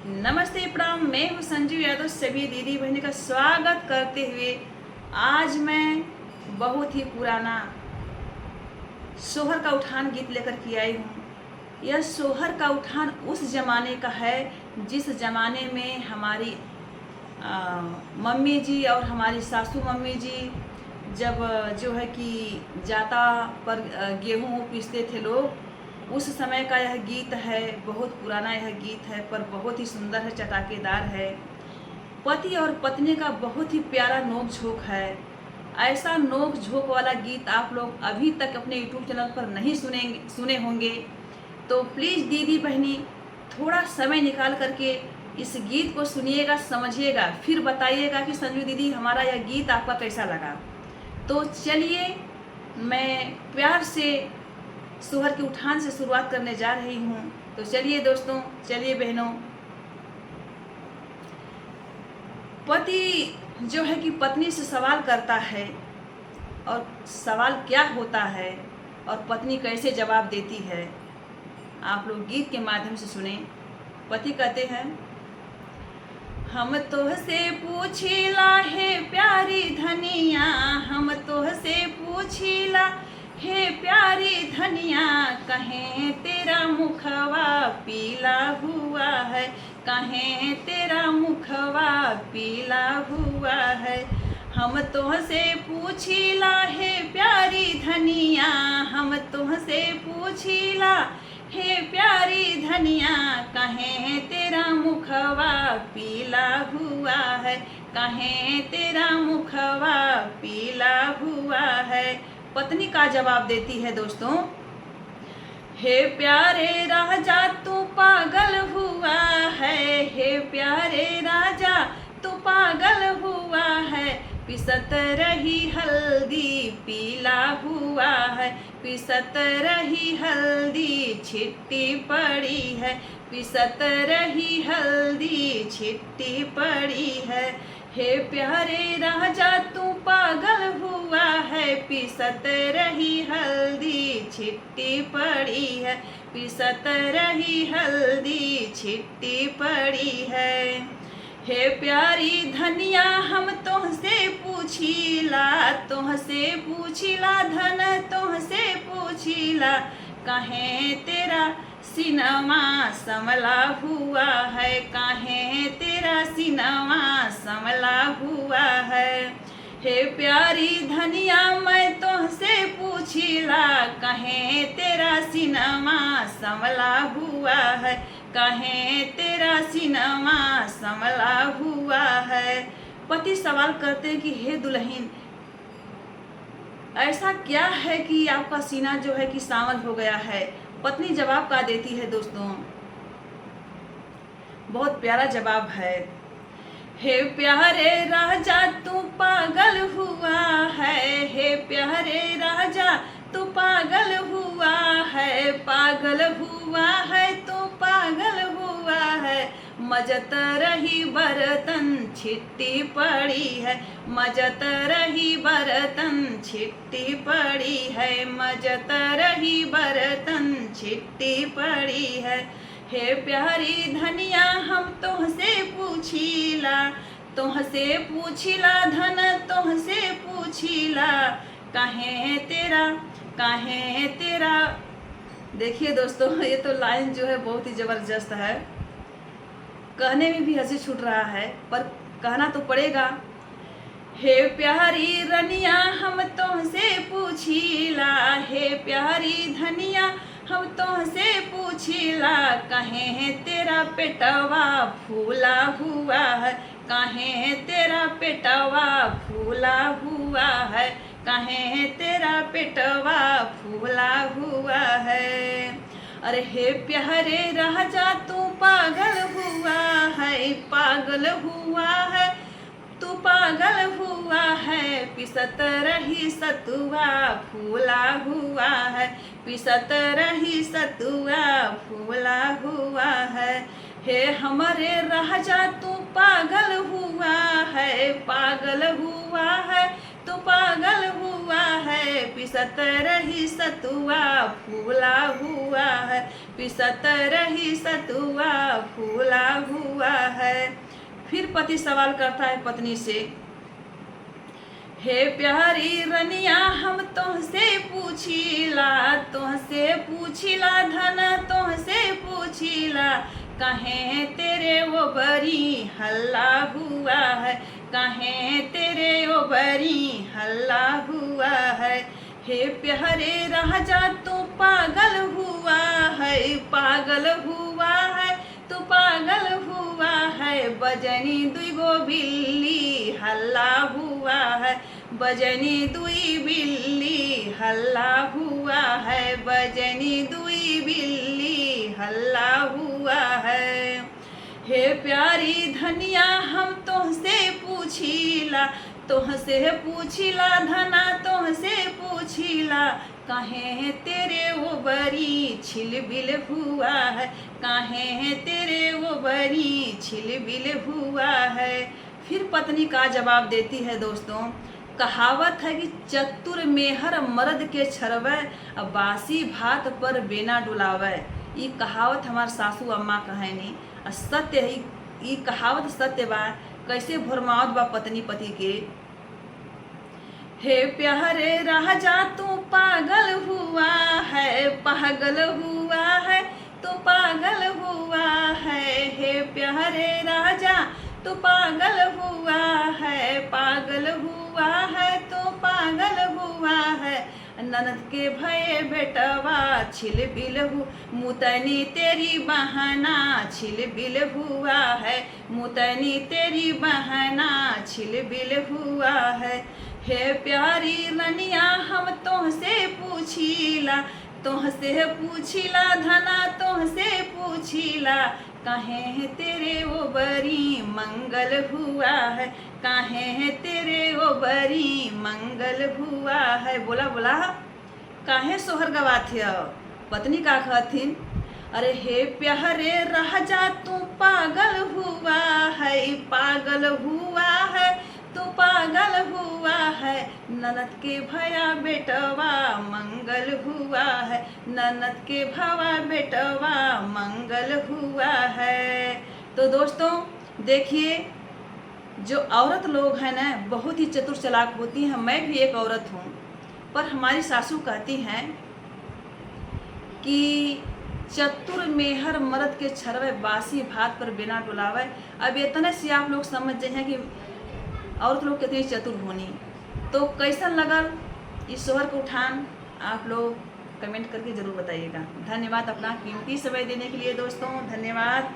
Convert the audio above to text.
नमस्ते प्रणाम। मैं हूँ संजू यादव। सभी दीदी बहनी का स्वागत करते हुए आज मैं बहुत ही पुराना सोहर का उठान गीत लेकर के आई हूँ। यह सोहर का उठान उस ज़माने का है जिस ज़माने में हमारी मम्मी जी और हमारी सासू मम्मी जी जब जो है कि जाता पर गेहूँ पीसते थे लोग, उस समय का यह गीत है। बहुत पुराना यह गीत है पर बहुत ही सुंदर है, चटाकेदार है। पति और पत्नी का बहुत ही प्यारा नोक झोंक है। ऐसा नोक झोंक वाला गीत आप लोग अभी तक अपने यूट्यूब चैनल पर नहीं सुने होंगे। तो प्लीज़ दीदी बहनी थोड़ा समय निकाल करके इस गीत को सुनिएगा, समझिएगा, फिर बताइएगा कि संजू दीदी हमारा यह गीत आपका कैसा लगा। तो चलिए मैं प्यार से सोहर के उठान से शुरुआत करने जा रही हूँ। तो चलिए दोस्तों, चलिए बहनों। पति जो है कि पत्नी से सवाल करता है और सवाल क्या होता है और पत्नी कैसे जवाब देती है, आप लोग गीत के माध्यम से सुने। पति कहते हैं, हम तोहसे पूछिला हे प्यारी धनिया, हम तोहसे पूछिला हे प्यारी धनिया, कहें तेरा मुखवा पीला हुआ है, कहें तेरा मुखवा पीला हुआ है। हम तुहसे पूछिला हे प्यारी धनिया, हम तुहसे पूछिला हे प्यारी धनिया, कहें तेरा मुखवा पीला हुआ है, कहें तेरा मुखवा पीला हुआ है। पत्नी का जवाब देती है दोस्तों, हे प्यारे राजा तू पागल हुआ है, हे प्यारे राजा तू पागल हुआ है, पिसत रही हल्दी पीला हुआ है, पिसत रही हल्दी छिट्टी पड़ी है, पिसत रही हल्दी छिट्टी पड़ी है। हे प्यारे राजा तू पागल हुआ है, पिसत रही हल्दी छिट्टी पड़ी है, पिसत रही हल्दी छिट्टी पड़ी है। हे प्यारी धनिया हम तुहसे पूछिला, तुहसे पूछिला धन तुहसे पूछिला, कहें तेरा सिनवा संवला हुआ है, कहें तेरा सिनवा संवला हुआ है। हे प्यारी धनिया मैं तुहसे पूछिला, कहें तेरा सिनवा संवला हुआ है, कहें तेरा सिनवा संवला हुआ है। पति सवाल करते हैं कि हे दुल्हन, ऐसा क्या है कि आपका सीना जो है कि सांवल हो गया है। पत्नी जवाब का देती है दोस्तों, बहुत प्यारा जवाब है। हे प्यारे राजा तू पागल हुआ है, हे प्यारे राजा तू पागल हुआ है, पागल हुआ है तू पागल हुआ है, मजत रही बर्तन छिट्टी पड़ी है, मजत रही बर्तन छिट्टी पड़ी है, मजत रही बर्तन छिट्टी पड़ी है। हे प्यारी धनिया हम तुहसे पूछिला, तुहसे पूछिला धन तुहसे पूछिला, कहें तेरा कहें तेरा। देखिए दोस्तों, ये तो लाइन जो है बहुत ही ज़बरदस्त है। कहने में भी हंसी छूट रहा है पर कहना तो पड़ेगा। हे प्यारी रनिया हम तुहसे पूछिला, हे प्यारी धनिया हम तुहसे पूछिला, कहें तेरा पेटवा फूला हुआ है, कहें तेरा पेटवा फूला हुआ है, कहें तेरा पेटवा फूला हुआ है। अरे हे प्यारे राजा तू पागल हुआ है, पागल हुआ है तू पागल हुआ है, पिसत रही सतुआ फूला हुआ है, पिसत रही सतुआ फूला हुआ है। हे हमारे राजा तू पागल हुआ है, पागल हुआ है तू पागल हुआ है, पिसत रही सतुआ फूला हुआ है, पिसत रही सतुआ फूला हुआ फिर पति सवाल करता है पत्नी से, हे प्यारी रनिया हम तुहसे पूछिला धन तुहसे पूछिला, कहे तेरे वो बरी हल्ला हुआ है, कहे तेरे वो बरी हल्ला हुआ है। हे प्यारे राजा तू पागल हुआ है, तू पागल हुआ है, बजनी दुगो बिल्ली हल्ला हुआ है, बजनी दुई बिल्ली हल्ला हुआ है, बजनी दुई बिल्ली हल्ला हुआ है। हे प्यारी धनिया हम तुहसे पूछिला धना तुहसे पूछिला, कहे तेरे वो बरी छिलबिल हुआ है, कहे तेरे वो बरी छिलबिल हुआ है। फिर पत्नी का जवाब देती है दोस्तों, कहावत है कि चतुर मेहर मर्द के छरवे, बासी भात पर बेना डुलावे। ये कहावत हमार सासू अम्मा कहेनी, सत्य है, ये कहावत सत्य बा। कैसे भरमावत बा पत्नी पति के। हे प्यारे राजा तू पागल हुआ है, तू पागल हुआ है। हे प्यारे राजा तू पागल हुआ है, तू पागल हुआ है। ननद के भये बेटवा छिलबिल हु, मुतनी तेरी बहना छिलबिल हुआ है, मुतनी तेरी बहना छिलबिल हुआ है। हे प्यारी रनिया हम तुहसे पूछिला धना तुहसे पूछिला, कहे तेरे वो बरी मंगल हुआ है, कहे तेरे वो बरी मंगल हुआ है। बोला बोला काहे सोहर गवाथे। पत्नी का कहथिन, अरे हे प्यारे राजा तू पागल हुआ है, तू पागल हुआ है। ननद के भया बेटवा मंगल हुआ है, ननद के भवा बेटवा मंगल हुआ है। तो दोस्तों देखिए, जो औरत लोग हैं ना बहुत ही चतुर चालाक होती हैं। मैं भी एक औरत हूँ, पर हमारी सासू कहती हैं कि चतुर मेहर मर्द के छरवे, बासी भात पर बिना डुलावे। अब इतने से आप लोग समझ जाए कि औरत लोग कितनी चतुर होनी। तो कैसन लगल इस सोहर को उठान, आप लोग कमेंट करके ज़रूर बताइएगा। धन्यवाद अपना कीमती समय देने के लिए दोस्तों, धन्यवाद।